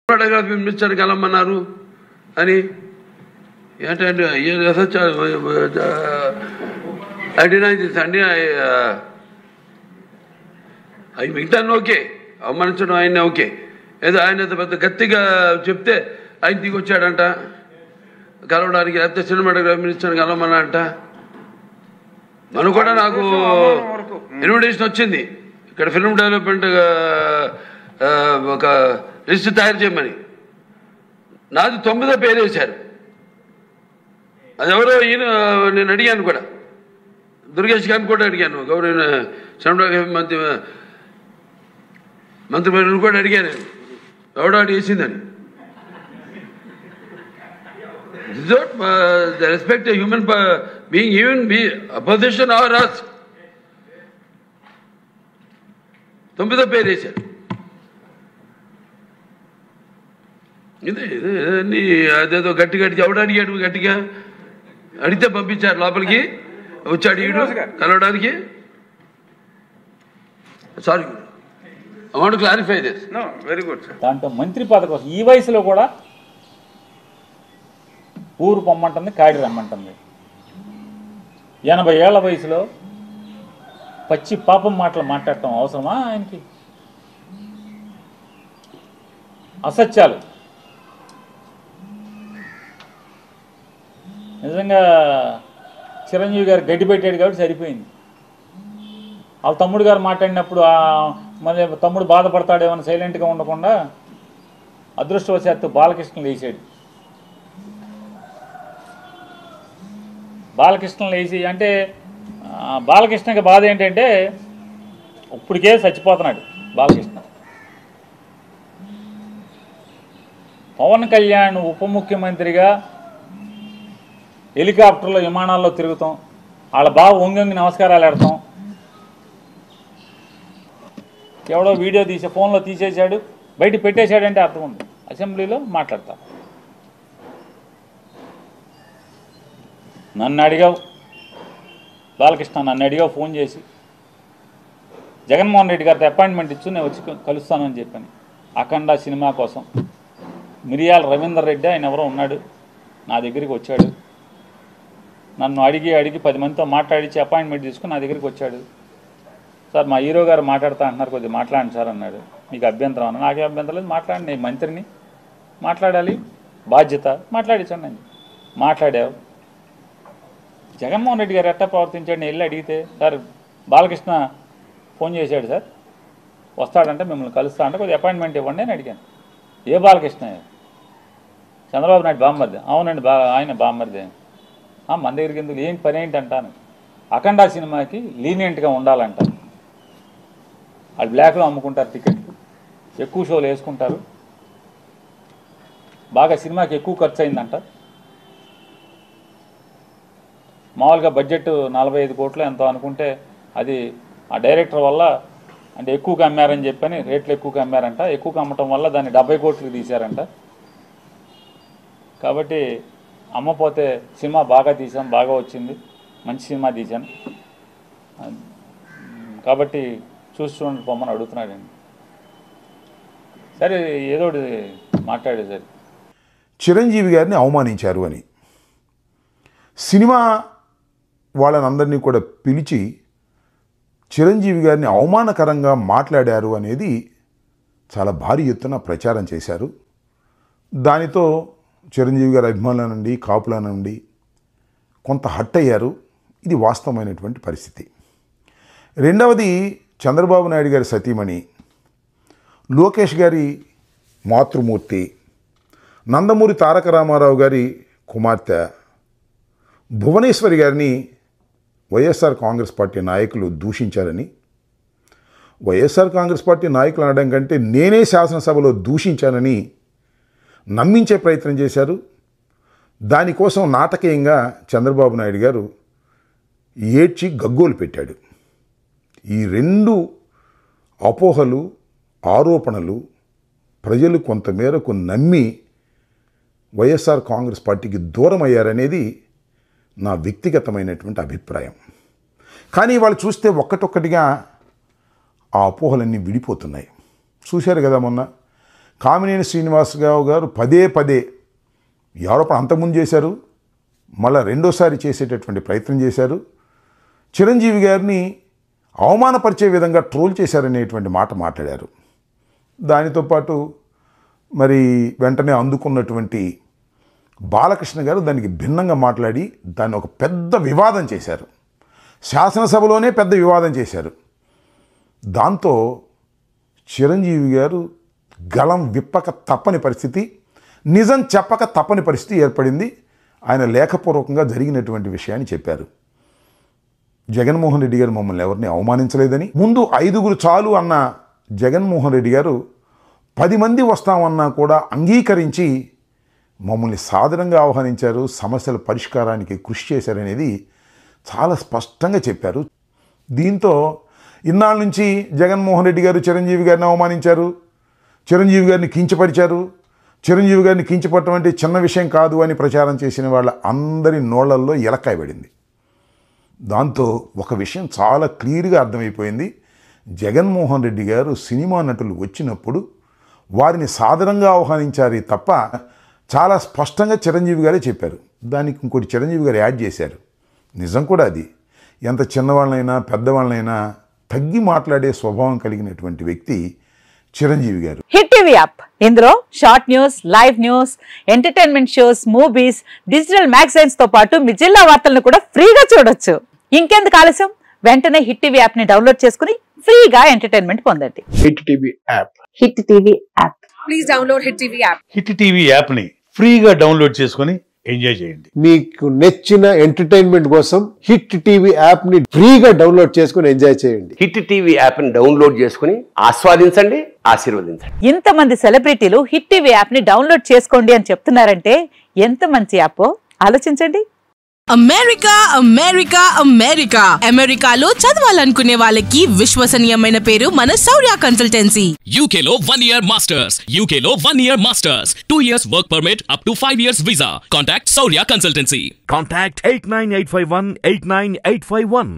Minister కలమన్నారు అని ఏంటంటే I deny this అండి. అవి మిగతాన్ని ఓకే, అవమానించడం ఆయన ఓకే, ఏదో ఆయన పెద్ద గట్టిగా చెప్తే ఆయన దిగొచ్చాడంట కలవడానికి, లేకపోతే సినిమాటోగ్రఫీ మినిస్టర్ కలవమన్నా అంట. మనం కూడా నాకు ఇన్విటేషన్ వచ్చింది ఇక్కడ ఫిల్మ్ డెవలప్మెంట్ ఒక లిస్ట్ తయారు చేయమని. నాది 9వ పేరు వేశారు. అది ఎవరో ఈయన నేను అడిగాను కూడా, దుర్గేష్ గారిని కూడా అడిగాను, గౌరవ సినిమాటోగ్రఫీ మంత్రి కూడా అడిగాను ఎవడో వేసిందని. The respect a human being, even be opposition or us. 9వ పేరు వేశారు. ఇదే అదేదో గట్టిగా ఎవడు అడిగాడు, గట్టిగా అడిగితే పంపించారు లోపలికి, వచ్చాడు ఈడు కలవడానికి. Sorry, I want to clarify this. No, very good sir. దాంట్లో మంత్రి పదవి కోసం ఈ వయసులో కూడా ఊరు పొమ్మంటుంది, కాడి రమ్మంటుంది. 80 ఏళ్ల వయసులో పచ్చి పాపం మాటలు మాట్లాడటం అవసరమా ఆయనకి? అసత్యాలు నిజంగా చిరంజీవి గారు గడ్డి పెట్టాడు కాబట్టి సరిపోయింది. వాళ్ళ తమ్ముడు గారు మాట్లాడినప్పుడు మళ్ళీ తమ్ముడు బాధపడతాడేమని సైలెంట్గా ఉండకుండా అదృష్టవశాత్తు బాలకృష్ణ లేచాడు. బాలకృష్ణ లేచి అంటే బాలకృష్ణకి బాధ ఏంటంటే ఇప్పటికే చచ్చిపోతున్నాడు బాలకృష్ణ. పవన్ కళ్యాణ్ ఉప ముఖ్యమంత్రిగా హెలికాప్టర్లో విమానాల్లో తిరుగుతాం, వాళ్ళ బావ వంగి నమస్కారాలు పెడతాం. ఎవడో వీడియో తీసే ఫోన్లో తీసేశాడు, బయట పెట్టేశాడంటే అర్థం ఉంది. అసెంబ్లీలో మాట్లాడతాం. నన్ను అడిగావు బాలకృష్ణ, నన్ను అడిగావు ఫోన్ చేసి, జగన్మోహన్ రెడ్డి గారితో అపాయింట్మెంట్ ఇచ్చు నేను వచ్చి కలుస్తానని చెప్పాను. అఖండ సినిమా కోసం మిరియాల రవీందర్ రెడ్డి ఆయన ఎవరో ఉన్నాడు, నా దగ్గరికి వచ్చాడు. నన్ను అడిగి 10 మందితో మాట్లాడించి అపాయింట్మెంట్ తీసుకుని నా దగ్గరికి వచ్చాడు. సార్ మా హీరో గారు మాట్లాడుతా అంటున్నారు, కొద్దిగా మాట్లాడండి సార్ అన్నాడు. మీకు అభ్యంతరం అన్న, నాకే అభ్యంతరం లేదు, మాట్లాడండి, నేను మంత్రిని, మాట్లాడాలి, బాధ్యత, మాట్లాడించండి అని మాట్లాడావు. జగన్మోహన్ రెడ్డి గారు ఎట్టా ప్రవర్తించాడు? నేను వెళ్ళి అడిగితే, సార్ బాలకృష్ణ ఫోన్ చేశాడు సార్, వస్తాడంటే మిమ్మల్ని కలుస్తా అంటే కొద్దిగా అపాయింట్మెంట్ ఇవ్వండి అని అడిగాను. ఏ బాలకృష్ణ? చంద్రబాబు నాయుడు బామ్మర్ది. అవునండి, ఆయన బామ్మర్ది. మన దగ్గరికి ఎందుకు, ఏం పని ఏంటి అంటాను. అఖండ సినిమాకి లీనియంట్గా ఉండాలంట. వాళ్ళు బ్లాక్లో అమ్ముకుంటారు టికెట్లు, ఎక్కువ షోలు వేసుకుంటారు, బాగా సినిమాకి ఎక్కువ ఖర్చు అయిందంట. మామూలుగా బడ్జెట్ 45 కోట్లు ఎంతో అనుకుంటే అది ఆ డైరెక్టర్ వల్ల అంటే ఎక్కువగా అమ్మారని చెప్పని రేట్లు ఎక్కువగా అమ్మారంట. ఎక్కువగా అమ్మటం వల్ల దాన్ని 70 కోట్లకి తీశారంట. కాబట్టి అమ్మపోతే సినిమా బాగా తీసాం, బాగా వచ్చింది, మంచి సినిమా తీశాను కాబట్టి చూడండి పొమ్మని అడుగుతున్నాడండి. సరే ఏదో మాట్లాడేది సరే. చిరంజీవి గారిని అవమానించారు అని సినిమా వాళ్ళనందరినీ కూడా పిలిచి చిరంజీవి గారిని అవమానకరంగా మాట్లాడారు అనేది చాలా భారీ ఎత్తున ప్రచారం చేశారు. దానితో చిరంజీవి గారి అభిమానుల నుండి, కాపుల నుండి కొంత హట్ అయ్యారు. ఇది వాస్తవమైనటువంటి పరిస్థితి. రెండవది, చంద్రబాబు నాయుడు గారి సతీమణి, లోకేష్ గారి మాతృమూర్తి, నందమూరి తారక రామారావు గారి కుమార్తె భువనేశ్వరి గారిని వైఎస్ఆర్ కాంగ్రెస్ పార్టీ నాయకులు దూషించారని, వైఎస్ఆర్ కాంగ్రెస్ పార్టీ నాయకులు అనడం కంటే నేనే శాసనసభలో దూషించానని నమ్మించే ప్రయత్నం చేశారు. దానికోసం నాటకీయంగా చంద్రబాబు నాయుడు గారు ఏడ్చి గగ్గోలు పెట్టాడు. ఈ 2 అపోహలు, ఆరోపణలు ప్రజలు కొంతమేరకు నమ్మి వైఎస్ఆర్ కాంగ్రెస్ పార్టీకి దూరం అయ్యారనేది నా వ్యక్తిగతమైనటువంటి అభిప్రాయం. కానీ వాళ్ళు చూస్తే ఒక్కటొక్కటిగా ఆ అపోహలన్నీ విడిపోతున్నాయి. చూశారు కదా మొన్న కామినేని శ్రీనివాసరావు గారు పదే పదే ఆరోపణ అంతకుముందు చేశారు, మళ్ళీ రెండోసారి చేసేటటువంటి ప్రయత్నం చేశారు. చిరంజీవి గారిని అవమానపరిచే విధంగా ట్రోల్ చేశారనేటువంటి మాట మాట్లాడారు. దానితో పాటు మరి వెంటనే అందుకున్నటువంటి బాలకృష్ణ గారు దానికి భిన్నంగా మాట్లాడి దాన్ని ఒక పెద్ద వివాదం చేశారు. శాసనసభలోనే పెద్ద వివాదం చేశారు. దాంతో చిరంజీవి గారు గలం విప్పక తప్పని పరిస్థితి, నిజం చెప్పక తప్పని పరిస్థితి ఏర్పడింది. ఆయన లేఖపూర్వకంగా జరిగినటువంటి విషయాన్ని చెప్పారు. జగన్మోహన్ రెడ్డి గారు మమ్మల్ని ఎవరిని అవమానించలేదని, ముందు 5 చాలు అన్న జగన్మోహన్ రెడ్డి గారు 10 మంది వస్తామన్నా కూడా అంగీకరించి మమ్మల్ని సాదరంగా ఆహ్వానించారు, సమస్యల పరిష్కారానికి కృషి చేశారనేది చాలా స్పష్టంగా చెప్పారు. దీంతో ఇన్నాళ్ళ నుంచి జగన్మోహన్ రెడ్డి గారు చిరంజీవి గారిని అవమానించారు, చిరంజీవి గారిని కించపరిచారు, చిరంజీవి గారిని కించపడటం అంటే చిన్న విషయం కాదు అని ప్రచారం చేసిన వాళ్ళ అందరి నోళ్లల్లో ఎలక్కాయ పడింది. దాంతో ఒక విషయం చాలా క్లియర్గా అర్థమైపోయింది. జగన్మోహన్ రెడ్డి గారు సినిమా నటులు వచ్చినప్పుడు వారిని సాదరంగా ఆహ్వానించారు తప్ప చాలా స్పష్టంగా చిరంజీవి గారే చెప్పారు. దానికి ఇంకోటి చిరంజీవి గారు యాడ్ చేశారు. నిజం కూడా అది. ఎంత చిన్నవాళ్ళనైనా పెద్దవాళ్ళనైనా తగ్గి మాట్లాడే స్వభావం కలిగినటువంటి వ్యక్తి చిరంజీవి గారు. హిట్ టీవీ యాప్, ఇందులో short news, live news, entertainment shows, movies, digital magazines తో పాటు మీ జిల్లా వార్తలను కూడా ఫ్రీగా చూడొచ్చు. ఇంకెందుకు ఆలస్యం, వెంటనే హిట్ టీవీ యాప్ ని డౌన్లోడ్ చేసుకుని ఫ్రీగా ఎంటర్టైన్మెంట్ పొందండి. Hit TV app. Hit TV app. Please download hit TV app. Hit TV app ని ఫ్రీగా డౌన్లోడ్ చేసుకుని ఎంజాయ్ చేయండి. మీకు నచ్చిన ఎంటర్టైన్మెంట్ కోసం హిట్ టీవీ యాప్ ని ఫ్రీగా డౌన్లోడ్ చేసుకుని ఎంజాయ్ చేయండి. హిట్ టీవీ యాప్ ని డౌన్లోడ్ చేసుకుని ఆస్వాదించండి, ఆశీర్వదించండి. ఇంతమంది సెలబ్రిటీలు హిట్ టీవీ యాప్ ని డౌన్లోడ్ చేసుకోండి అని చెప్తున్నారంటే ఎంత మంచి యాప్ ఆలోచించండి. అమెరికా అమెరికా అమెరికా అమెరికాలో చదవాలనుకునే వాళ్ళకి విశ్వసనీయమైన పేరు మన శౌర్య కన్సల్టెన్సీ. UK లో 1 year masters, UK లో 1 year masters, 2 years work permit up to 5 years visa. Contact Saurya Consultancy. Contact 89851 89851.